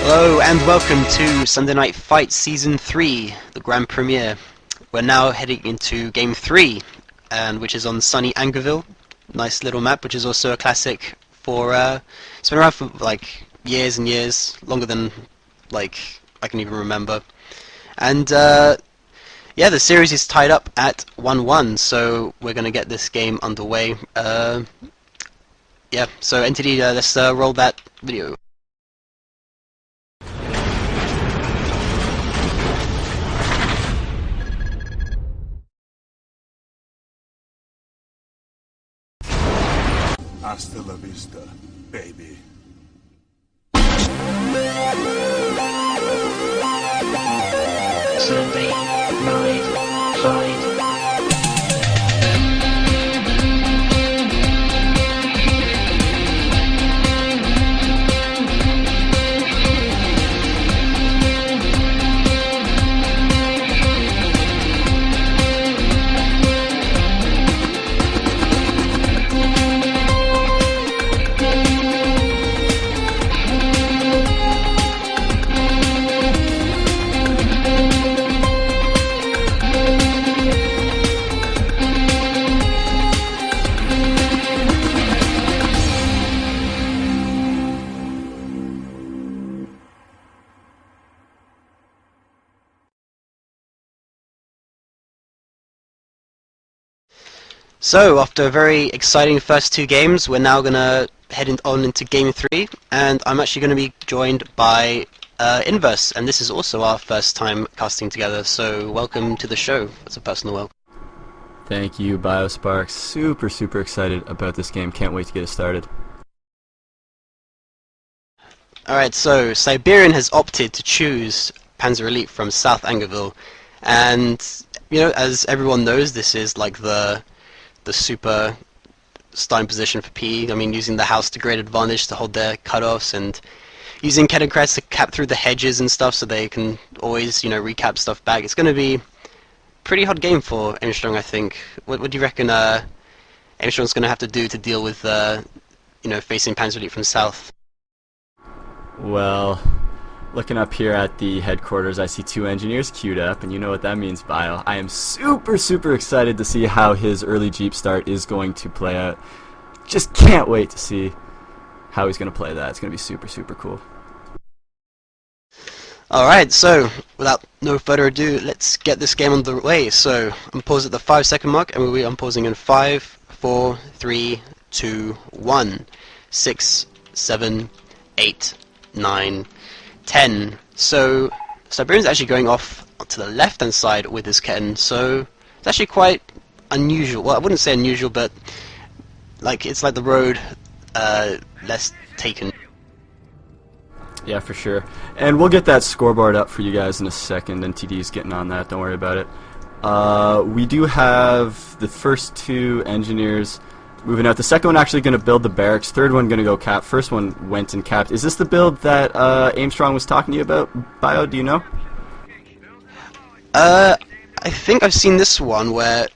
Hello and welcome to Sunday Night Fight Season 3, the grand premiere. We're now heading into Game 3, which is on sunny Angerville. Nice little map, which is also a classic for, it's been around for like years and years, longer than like I can even remember. And yeah, the series is tied up at 1-1, so we're going to get this game underway. Yeah, so Entity, let's roll that video. Hasta la vista, baby. Sunday night fight. So, after a very exciting first two games, we're now going to head on into Game 3, and I'm actually going to be joined by Inverse, and this is also our first time casting together, so welcome to the show. That's a personal welcome. Thank you, Biospark. Super excited about this game. Can't wait to get it started. Alright, so Siberian has opted to choose Panzer Elite from South Angerville, and, you know, as everyone knows, this is like the super starting position for PE. I mean, using the house to great advantage to hold their cutoffs, and using Kettencrest to cap through the hedges and stuff so they can always, you know, recap stuff back. It's going to be a pretty hard game for Aimstrong, I think. What do you reckon Aimstrong's going to have to do to deal with, you know, facing Panzer Elite from south? Well, looking up here at the headquarters, I see two engineers queued up, and you know what that means, Bio. I am super excited to see how his early Jeep start is going to play out. Just can't wait to see how he's going to play that. It's going to be super cool. Alright, so without no further ado, let's get this game underway. So I'm pausing at the 5-second mark, and we'll be unpausing in 5, 4, 3, 2, 1, 6, 7, 8, 9, 10. So Siberian's actually going off to the left hand side with his Ketten, so it's actually quite unusual. Well, I wouldn't say unusual, but like it's like the road less taken. Yeah, for sure. And we'll get that scoreboard up for you guys in a second. NTD's getting on that, don't worry about it. We do have the first two engineers moving out. The second one actually going to build the barracks. Third one going to go cap. First one went and capped. Is this the build that Aimstrong was talking to you about, Bio? Do you know? I think I've seen this one where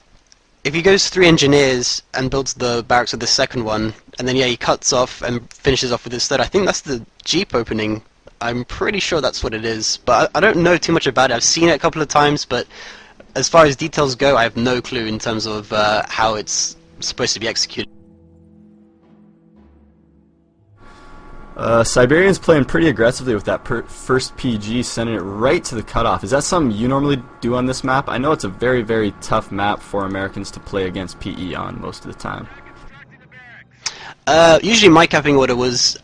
if he goes 3 engineers and builds the barracks with the second one, and then yeah, he cuts off and finishes off with his third. I think that's the Jeep opening. I'm pretty sure that's what it is, but I don't know too much about it. I've seen it a couple of times, but as far as details go, I have no clue in terms of how it's supposed to be executed. Siberian's playing pretty aggressively with that first PG, sending it right to the cutoff. Is that something you normally do on this map? I know it's a very tough map for Americans to play against PE on most of the time. Usually my capping order was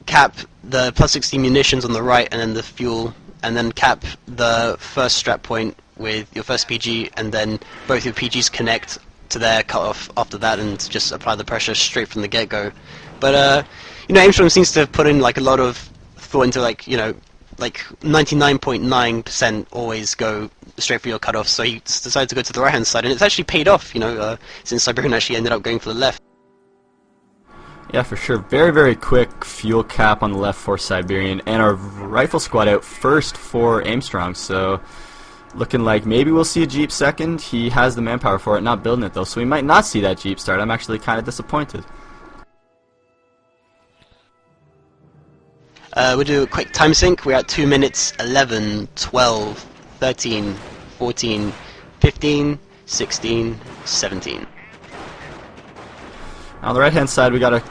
cap the plus 60 munitions on the right and then the fuel, and then cap the first strat point with your first PG, and then both your PGs connect to their cutoff after that, and just apply the pressure straight from the get-go. But you know, Aimstrong seems to have put in like a lot of thought into, like, you know, like 99.9% always go straight for your cutoff. So he decided to go to the right-hand side, and it's actually paid off. You know, since Siberian actually ended up going for the left. Yeah, for sure. Very quick fuel cap on the left for Siberian, and our rifle squad out first for Aimstrong. So looking like maybe we'll see a Jeep second. He has the manpower for it, not building it though, so we might not see that Jeep start. I'm actually kind of disappointed. We'll do a quick time sync. We're at 2 minutes 11, 12, 13, 14, 15, 16, 17. On the right hand side we got a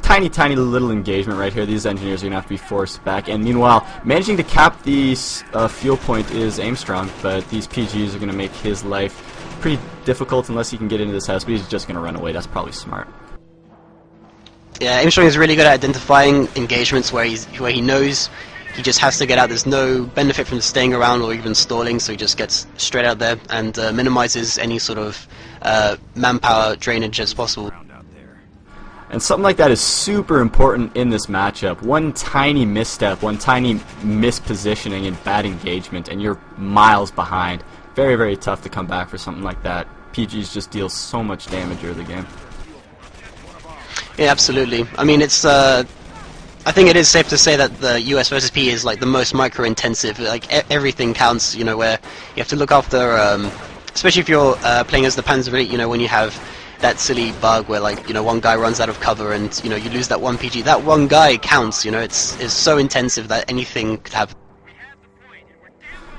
tiny little engagement right here. These engineers are going to have to be forced back, and meanwhile managing to cap the fuel point is Aimstrong, but these PGs are going to make his life pretty difficult unless he can get into this house, but he's just going to run away. That's probably smart. Yeah, Aimstrong is really good at identifying engagements where he knows he just has to get out. There's no benefit from staying around or even stalling, so he just gets straight out there and minimizes any sort of manpower drainage as possible. And something like that is super important in this matchup. One tiny misstep, one tiny mispositioning and bad engagement, and you're miles behind. Very tough to come back for something like that. PGs just deal so much damage early game. Yeah, absolutely. I mean, it's I think it is safe to say that the US versus PE is like the most micro-intensive. Like everything counts, you know, where you have to look after, especially if you're playing as the Panzer Elite, you know, when you have that silly bug where, like, you know, one guy runs out of cover and, you know, you lose that one PG. That one guy counts, you know. It's so intensive that anything could happen.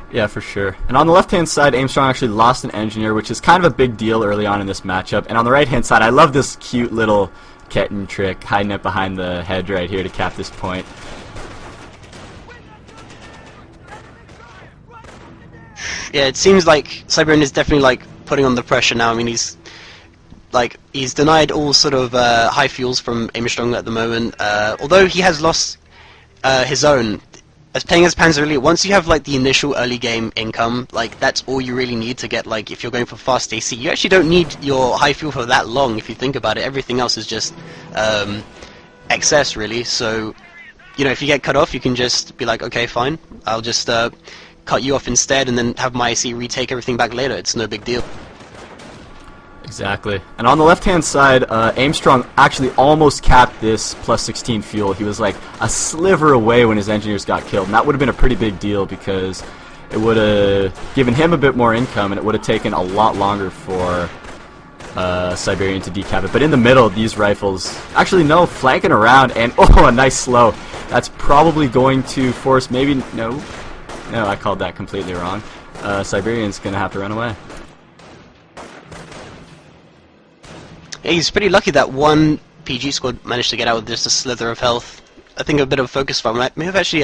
Yeah, for sure. And on the left-hand side, Aimstrong actually lost an engineer, which is kind of a big deal early on in this matchup. And on the right-hand side, I love this cute little Ketten trick, hiding it behind the hedge right here to cap this point. Yeah, it seems like Siberian is definitely, like, putting on the pressure now. I mean, he's denied all sort of high fuels from Aimstrong at the moment, although he has lost his own. As playing as Panzer Elite, once you have like the initial early game income, like that's all you really need to get. Like if you're going for fast AC, you actually don't need your high fuel for that long. If you think about it, everything else is just excess, really. So, you know, if you get cut off, you can just be like, okay, fine, I'll just cut you off instead, and then have my AC retake everything back later. It's no big deal. Exactly. And on the left-hand side, Aimstrong actually almost capped this plus 16 fuel. He was like a sliver away when his engineers got killed, and that would have been a pretty big deal because it would have given him a bit more income, and it would have taken a lot longer for Siberian to decap it. But in the middle, these rifles, actually no, flanking around, and oh, a nice slow. That's probably going to force, maybe, no, I called that completely wrong. Siberian's going to have to run away. Yeah, he's pretty lucky that one PG squad managed to get out with just a slither of health. I think a bit of focus from it may have actually,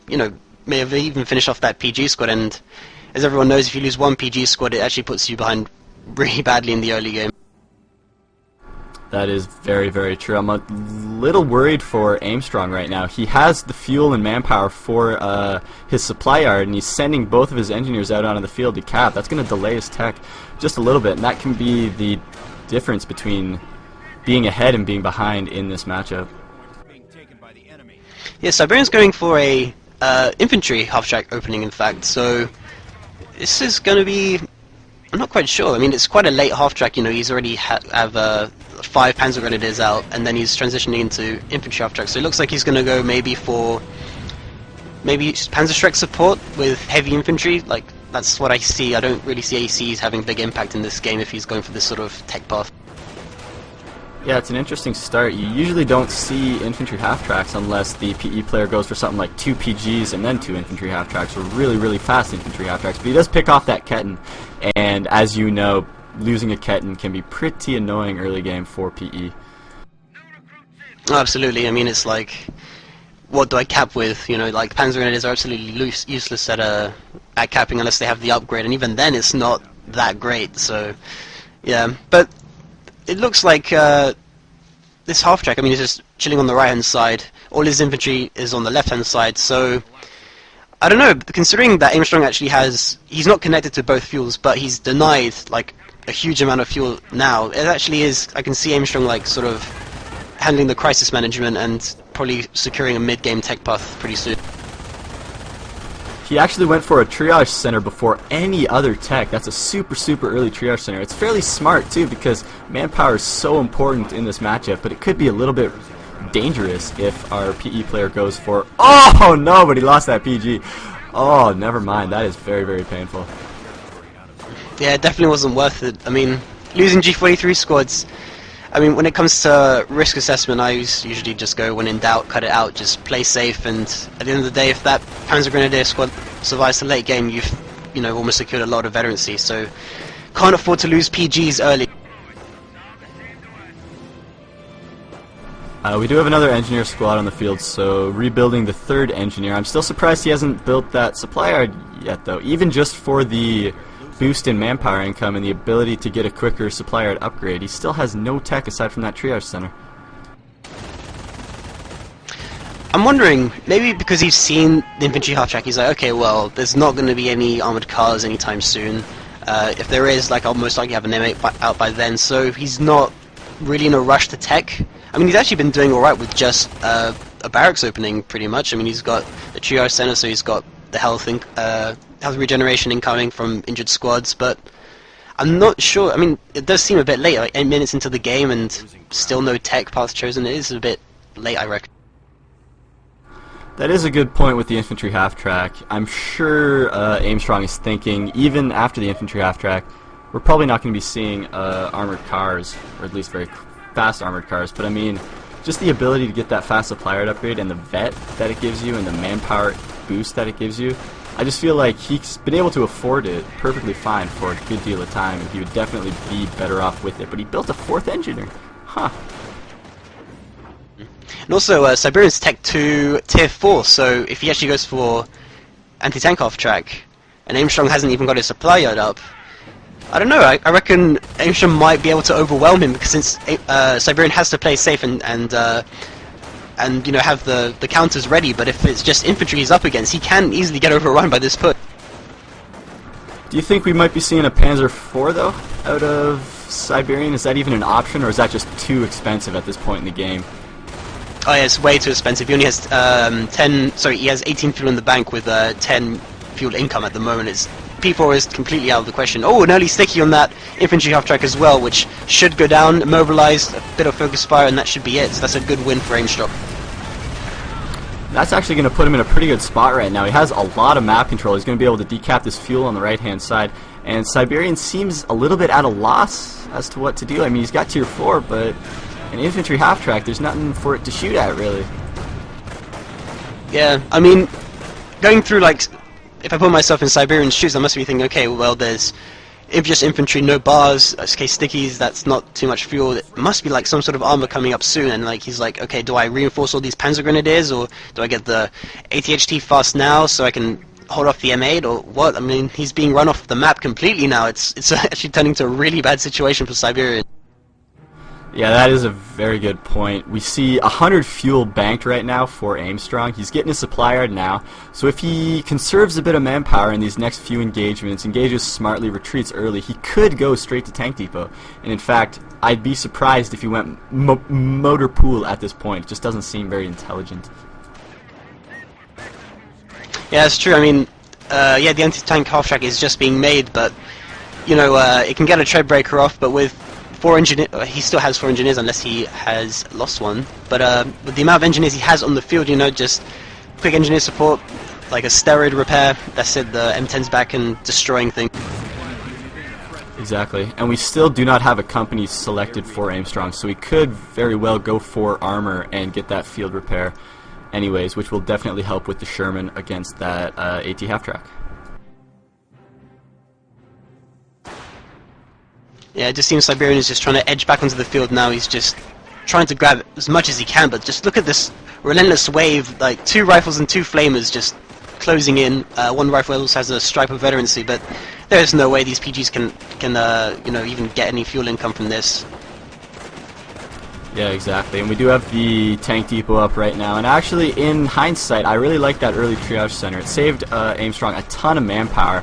you know, may have even finished off that PG squad. And as everyone knows, if you lose one PG squad, it actually puts you behind really badly in the early game. That is very true. I'm a little worried for Aimstrong right now. He has the fuel and manpower for his supply yard, and he's sending both of his engineers out onto the field to cap. That's going to delay his tech just a little bit, and that can be the difference between being ahead and being behind in this matchup. Yeah, Siberian's going for a infantry half-track opening, in fact, so this is going to be... I'm not quite sure. I mean, it's quite a late half-track, you know. He's already have 5 Panzer Grenadiers out, and then he's transitioning into infantry half-track, so it looks like he's going to go maybe for Panzerschreck support with heavy infantry. Like, that's what I see. I don't really see ACs having big impact in this game if he's going for this sort of tech path. Yeah, it's an interesting start. You usually don't see infantry half-tracks unless the PE player goes for something like 2 PGs and then 2 infantry half-tracks, or really fast infantry half-tracks. But he does pick off that Ketten, and as you know, losing a Ketten can be pretty annoying early game for PE. Oh, absolutely. I mean, it's like, what do I cap with? You know, like Panzer Grenadiers are absolutely useless at capping unless they have the upgrade, and even then it's not that great. So, yeah. But it looks like this half-track, I mean, he's just chilling on the right-hand side. All his infantry is on the left-hand side, so I don't know, considering that Aimstrong actually has... He's not connected to both fuels, but he's denied, like, a huge amount of fuel now. It actually is... I can see Aimstrong, like, sort of handling the crisis management and probably securing a mid-game tech path pretty soon. He actually went for a triage center before any other tech. That's a super early triage center. It's fairly smart, too, because manpower is so important in this matchup, but it could be a little bit dangerous if our PE player goes for... Oh, no, but he lost that PG. Oh, never mind. That is very painful. Yeah, it definitely wasn't worth it. I mean, losing G43 squads, I mean, when it comes to risk assessment, I usually just go when in doubt, cut it out, just play safe, and at the end of the day, if that Panzer Grenadier squad survives the late game, you've almost secured a lot of veterancy, so can't afford to lose PGs early. We do have another engineer squad on the field, so rebuilding the third engineer. I'm still surprised he hasn't built that supply yard yet, though, even just for the boost in manpower income and the ability to get a quicker supply yard upgrade. He still has no tech aside from that triage center. I'm wondering, maybe because he's seen the infantry half-track, he's like, okay, well, there's not going to be any armoured cars anytime soon. If there is, like, I'll most likely have an M8 out by then, so he's not really in a rush to tech. I mean, he's actually been doing alright with just a barracks opening, pretty much. I mean, he's got the triage center, so he's got the health regeneration incoming from injured squads, but I'm not sure. I mean, it does seem a bit late, like 8 minutes into the game and still no tech path chosen. It is a bit late, I reckon. That is a good point with the infantry half-track. I'm sure Aimstrong is thinking, even after the infantry half-track, we're probably not going to be seeing armored cars, or at least very fast armored cars, but I mean, just the ability to get that fast supply yard upgrade and the vet that it gives you and the manpower boost that it gives you, I just feel like he's been able to afford it perfectly fine for a good deal of time, and he would definitely be better off with it, but he built a 4th engineer. Huh. And also, Siberian's Tech 2 Tier 4, so if he actually goes for anti-tank half-track, and Aimstrong hasn't even got his supply yard up, I don't know, I reckon Aimstrong might be able to overwhelm him, because since Siberian has to play safe and you know, have the counters ready, but if it's just infantry he's up against, he can easily get overrun by this put. Do you think we might be seeing a Panzer IV, though, out of Siberian? Is that even an option, or is that just too expensive at this point in the game? Oh yeah, it's way too expensive. He only has he has 18 fuel in the bank with 10 fuel income at the moment. P4 is completely out of the question. Oh, an early sticky on that infantry half-track as well, which should go down, mobilized, a bit of focus fire, and that should be it. So that's a good win for Aimstrong. That's actually going to put him in a pretty good spot right now. He has a lot of map control. He's going to be able to decap this fuel on the right-hand side, and Siberian seems a little bit at a loss as to what to do. I mean, he's got tier 4, but an infantry half-track, there's nothing for it to shoot at, really. Yeah, I mean, going through, like, if I put myself in Siberian's shoes, I must be thinking, okay, well, there's just infantry, no bars, okay, stickies, that's not too much fuel. It must be, like, some sort of armor coming up soon, and, like, he's like, okay, do I reinforce all these Panzer Grenadiers, or do I get the ATHT fast now so I can hold off the M8, or what? I mean, he's being run off the map completely now. It's actually turning to a really bad situation for Siberian. Yeah, that is a very good point. We see 100 fuel banked right now for Aimstrong. He's getting his supply yard now, so if he conserves a bit of manpower in these next few engagements, engages smartly, retreats early, he could go straight to tank depot. And in fact, I'd be surprised if he went motor pool at this point. It just doesn't seem very intelligent. Yeah, that's true. I mean, yeah, the anti-tank half-track is just being made, but, you know, it can get a tread breaker off, but with 4 engineers, he still has 4 engineers unless he has lost one. But with the amount of engineers he has on the field, you know, just quick engineer support, like a steroid repair, that's it, the M10's back and destroying things. Exactly, and we still do not have a company selected for Aimstrong, so we could very well go for armor and get that field repair anyways, which will definitely help with the Sherman against that AT half-track. Yeah, it just seems Siberian is just trying to edge back onto the field now. He's just trying to grab as much as he can, but just look at this relentless wave, like 2 rifles and 2 flamers just closing in. 1 rifle also has a stripe of veterancy, but there is no way these PGs can you know, even get any fuel income from this. Yeah, exactly, and we do have the tank depot up right now, and actually, in hindsight, I really like that early triage center. It saved Aimstrong a ton of manpower,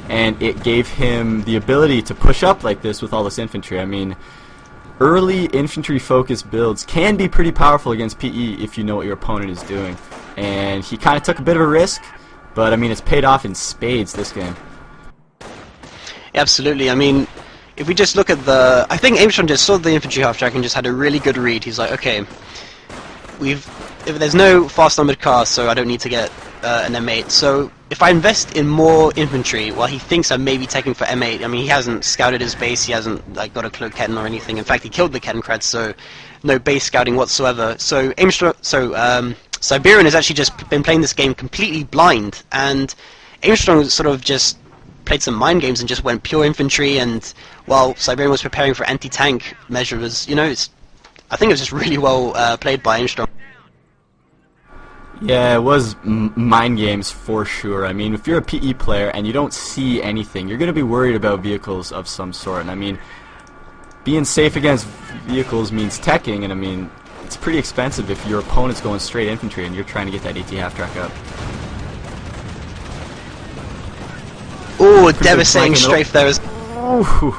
and it gave him the ability to push up like this with all this infantry. I mean, early infantry-focused builds can be pretty powerful against PE if you know what your opponent is doing. And he kind of took a bit of a risk, but I mean, it's paid off in spades this game. Absolutely. I mean, if we just look at the... I think Aimstrong just saw the infantry half-track and just had a really good read. He's like, okay, if there's no fast armored car, so I don't need to get an M8. So if I invest in more infantry while he thinks I'm maybe taking for M8, I mean, he hasn't scouted his base, he hasn't like got a cloak Ketten or anything. In fact, he killed the Kettencrad, so no base scouting whatsoever. So Siberian has actually just been playing this game completely blind, and Aimstrong sort of just played some mind games and just went pure infantry, and while Siberian was preparing for anti-tank measures, you know, I think it was just really well played by Aimstrong. Yeah, it was mind games for sure. I mean, if you're a PE player and you don't see anything, you're going to be worried about vehicles of some sort. And I mean, being safe against vehicles means teching, and I mean, it's pretty expensive if your opponent's going straight infantry and you're trying to get that AT half-track up. Ooh, devastating strafe there. Ooh.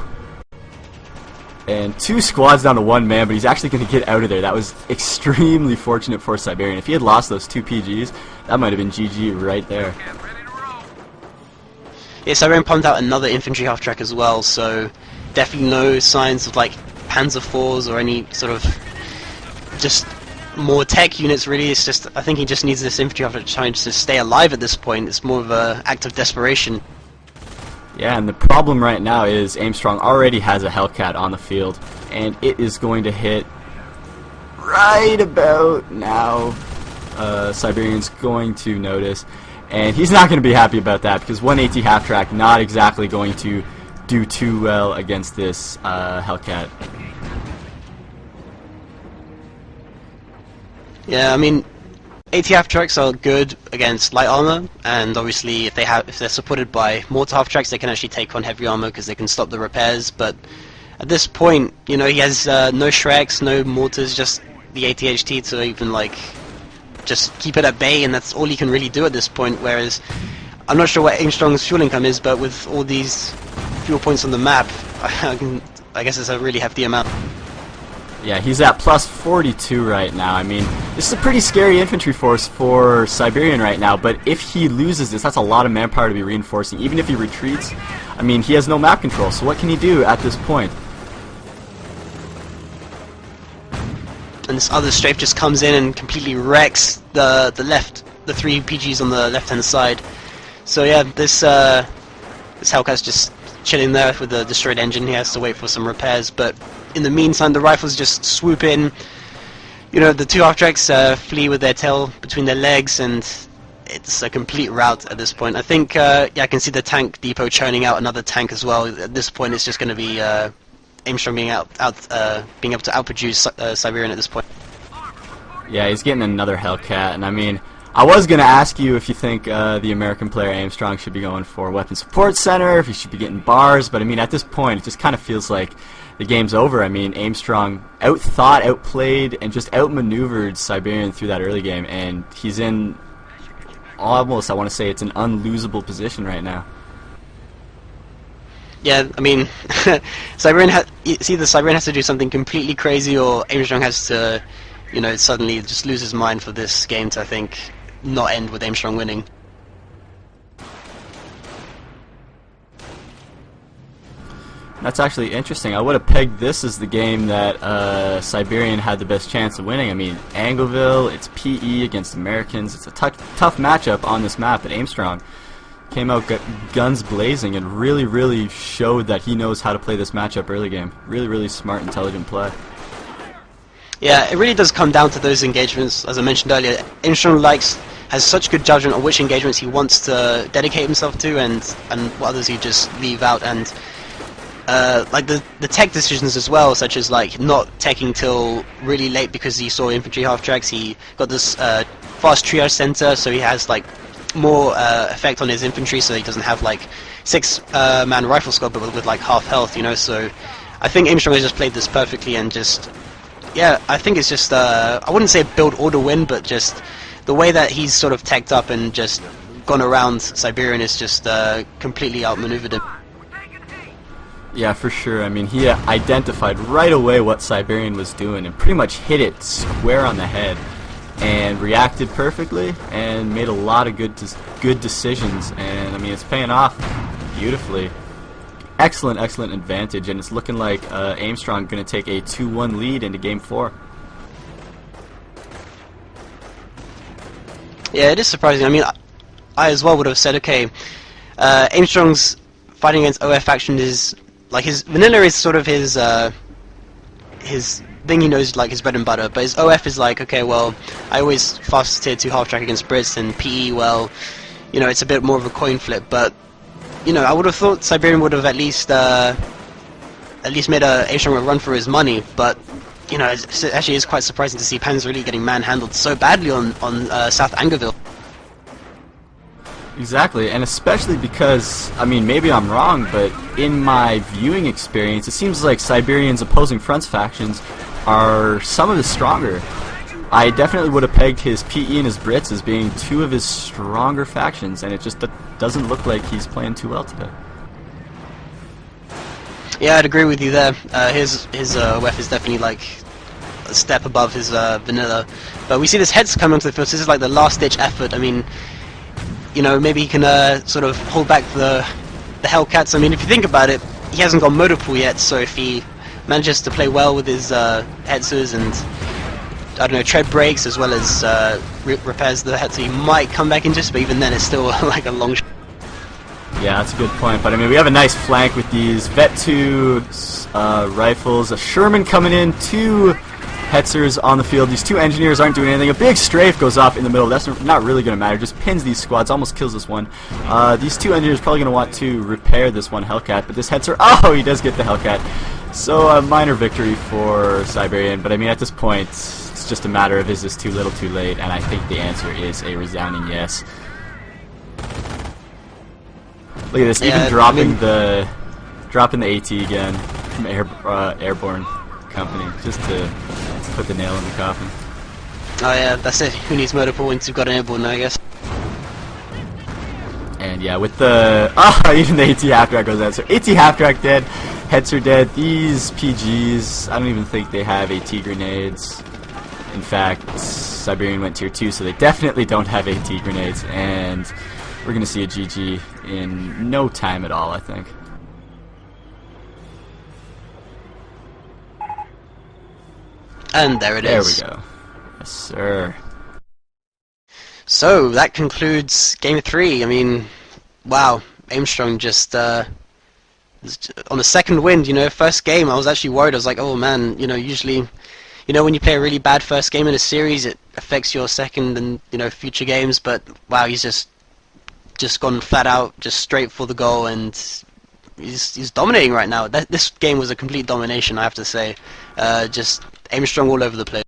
And 2 squads down to 1 man, but he's actually going to get out of there. That was extremely fortunate for Siberian. If he had lost those 2 PGs, that might have been GG right there. Yeah, Siberian pumped out another infantry half-track as well, so definitely no signs of like Panzer IVs or any sort of just more tech units really. It's just, I think he just needs this infantry half-track trying to stay alive at this point. It's more of an act of desperation. Yeah, and the problem right now is Aimstrong already has a Hellcat on the field, and it is going to hit right about now. Siberian's going to notice, and he's not going to be happy about that, because 1 AT half-track not exactly going to do too well against this Hellcat. Yeah, I mean, AT half-tracks are good against light armor, and obviously if they're supported by mortar half-tracks, they can actually take on heavy armor because they can stop the repairs. But at this point, you know, he has no Shreks, no mortars, just the ATHT to even like just keep it at bay, and that's all he can really do at this point. Whereas I'm not sure what Aimstrong's fuel income is, but with all these fuel points on the map, I guess it's a really hefty amount. Yeah, he's at plus 42 right now. I mean, this is a pretty scary infantry force for Siberian right now, but if he loses this, that's a lot of manpower to be reinforcing. Even if he retreats, I mean, he has no map control, so what can he do at this point? And this other strafe just comes in and completely wrecks the 3 PGs on the left-hand side. So yeah, this Hellcat's just chilling there with the destroyed engine. He has to wait for some repairs, but in the meantime, the rifles just swoop in. You know, the 2 half-tracks flee with their tail between their legs, and it's a complete rout at this point. I think, yeah, I can see the tank depot churning out another tank as well. At this point, it's just going to be Aimstrong being able to outproduce Siberian at this point. Yeah, he's getting another Hellcat, and I mean, I was going to ask you if you think the American player Aimstrong should be going for Weapon Support Center, if he should be getting bars, but I mean, at this point, it just kind of feels like the game's over. I mean, Aimstrong outthought, outplayed, and just outmaneuvered Siberian through that early game, and he's in almost, I want to say, it's an unlosable position right now. Yeah, I mean, it's either Siberian has to do something completely crazy, or Aimstrong has to, you know, suddenly just lose his mind for this game to, I think, not end with Aimstrong winning. That's actually interesting. I would have pegged this as the game that Siberian had the best chance of winning. I mean, Angleville, it's PE against Americans. It's a tough matchup on this map, but Aimstrong came out guns blazing and really showed that he knows how to play this matchup early game. Really smart, intelligent play. Yeah, it really does come down to those engagements. As I mentioned earlier, Aimstrong has such good judgment on which engagements he wants to dedicate himself to, and what others he just leave out. And like the tech decisions as well, such as like not teching till really late because he saw infantry half tracks. He got this fast triage center, so he has like more effect on his infantry, so he doesn't have like 6-man rifle squad, but with like half health, you know. So I think Aimstrong has just played this perfectly, and just, yeah, I think it's just I wouldn't say build order win, but just the way that he's sort of teched up and just gone around Siberian is just completely outmaneuvered him. Yeah, for sure. I mean, he identified right away what Siberian was doing and pretty much hit it square on the head, and reacted perfectly and made a lot of good decisions. And I mean, it's paying off beautifully. Excellent advantage, and it's looking like Aimstrong going to take a 2-1 lead into Game 4. Yeah, it is surprising. I mean, I as well would have said, okay, Aimstrong's fighting against OF faction is like his vanilla is sort of his thing he knows, like his bread and butter, but his OF is like, okay, well, I always fast tier 2 half track against Brits, and PE, well, you know, it's a bit more of a coin flip. But you know, I would have thought Siberian would have at least made a Aimstrong a run for his money. But you know, it actually is quite surprising to see Panzer Elite getting manhandled so badly on South Angerville. Exactly, and especially because, I mean, maybe I'm wrong, but in my viewing experience, it seems like Siberian's opposing fronts factions are some of his stronger. I definitely would have pegged his PE and his Brits as being two of his stronger factions, and it just doesn't look like he's playing too well today. Yeah, I'd agree with you there. His WEF is definitely like a step above his vanilla. But we see this Hetz coming onto the field, so this is like the last-ditch effort. I mean, you know, maybe he can sort of hold back the Hellcats. I mean, if you think about it, he hasn't got motor pool yet, so if he manages to play well with his Hetzers and, I don't know, tread brakes as well as repairs the Hetzer, he might come back into this, but even then it's still like a long shot. Yeah, that's a good point, but I mean, we have a nice flank with these Vet 2 rifles, a Sherman coming in, 2 Hetzers on the field. These 2 engineers aren't doing anything. A big strafe goes off in the middle. That's not really going to matter. Just pins these squads, almost kills this one. These 2 engineers are probably going to want to repair this one Hellcat, but this Hetzer, oh, he does get the Hellcat. So a minor victory for Siberian, but I mean, at this point, it's just a matter of is this too little too late, and I think the answer is a resounding yes. Look at this, yeah, even dropping the AT again from Airborne Company, just to put the nail in the coffin. Oh yeah, that's it. Who needs motor pool once you've got an airborne, I guess. And yeah, with the even the AT half track goes out. So AT half track dead, Hetzer dead. These PGs, I don't even think they have AT grenades. In fact, Siberian went tier 2, so they definitely don't have AT grenades, and we're gonna see a GG in no time at all, I think. And there it is. There we go. Yes, sir. So that concludes Game 3. I mean, wow, Aimstrong just on the second wind. You know, first game I was actually worried. I was like, oh man, you know, usually, you know, when you play a really bad first game in a series, it affects your second and, you know, future games. But wow, he's just gone flat out, just straight for the goal, and he's dominating right now. This game was a complete domination, I have to say. Just Aimstrong all over the place.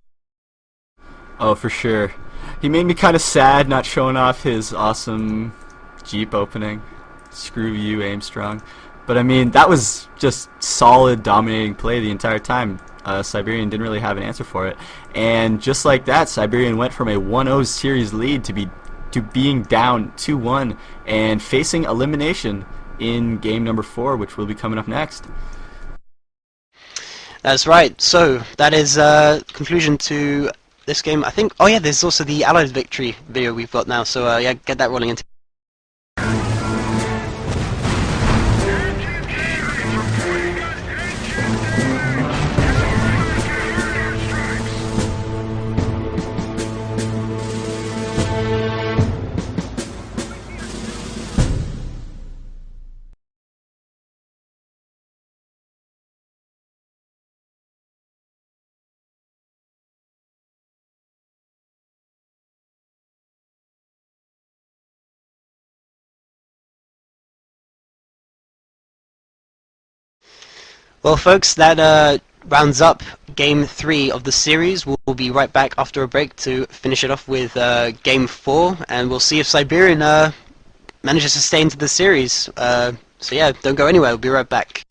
Oh, for sure. He made me kind of sad not showing off his awesome Jeep opening. Screw you, Aimstrong. But I mean, that was just solid dominating play the entire time. Siberian didn't really have an answer for it. And just like that, Siberian went from a 1-0 series lead to being down 2-1 and facing elimination in game number 4, which will be coming up next. That's right. So that is conclusion to this game. I think. Oh yeah, there's also the Allied victory video we've got now. So yeah, get that rolling into. Well, folks, that rounds up Game 3 of the series. We'll be right back after a break to finish it off with Game 4, and we'll see if Siberian manages to stay into the series. So yeah, don't go anywhere, we'll be right back.